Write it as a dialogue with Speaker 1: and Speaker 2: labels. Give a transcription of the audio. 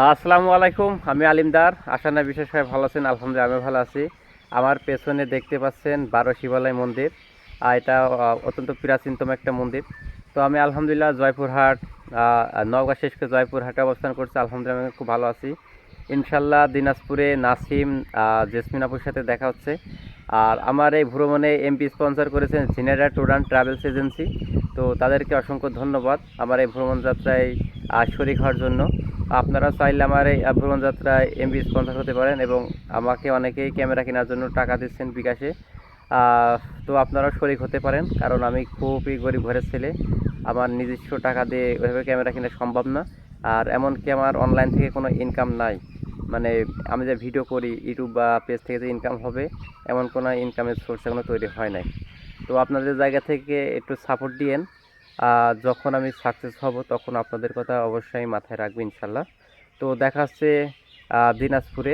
Speaker 1: আসসালামু আলাইকুম। আমি আলিমদার। আশা না বিশেষ সবাই ভালো আছেন। আলহামদুলিল্লাহ আমি ভালো আছি। আমার পেছনে দেখতে পাচ্ছেন ১২ শিবালয় মন্দির। এটা অত্যন্ত প্রাচীনতম একটা মন্দির। তো আমি আলহামদুলিল্লাহ জয়পুরহাট, নওগাঁ শেষ করে জয়পুরহাটে অবস্থান করছি। আলহামদুলিল্লাহ আমি খুব ভালো আছি। ইনশাল্লাহ দিনাজপুরে নাসিম, জেসমিন আপুর সাথে দেখা হচ্ছে। আর আমার এই ভ্রমণে এমপি স্পন্সর করেছেন Jhenaidah tour and travels agency. তো তাদেরকে অসংখ্য ধন্যবাদ আমার এই ভ্রমণ যাত্রায় শরিক হওয়ার জন্য। আপনারা চাইলে আমার এই ভ্রমণ যাত্রায় এমবি স্পন্সর হতে পারেন এবং আমাকে অনেকেই ক্যামেরা কেনার জন্য টাকা দিচ্ছেন বিকাশে। আহ, তো আপনারাও শরিক হতে পারেন, কারণ আমি খুবই গরিব ঘরের ছেলে। আমার নিজস্ব টাকা দিয়ে ওইভাবে ক্যামেরা কেনা সম্ভব না। আর এমনকি আমার অনলাইন থেকে কোনো ইনকাম নাই। মানে আমি যে ভিডিও করি ইউটিউব বা পেজ থেকে যে ইনকাম হবে, এমন কোনো ইনকামের সোর্স এখনো তৈরি হয় নাই। তো আপনাদের জায়গা থেকে একটু সাপোর্ট দিয়েন। যখন আমি সাকসেস হব তখন আপনাদের কথা অবশ্যই মাথায় রাখবো ইনশাল্লাহ। তো দেখা হচ্ছে দিনাজপুরে।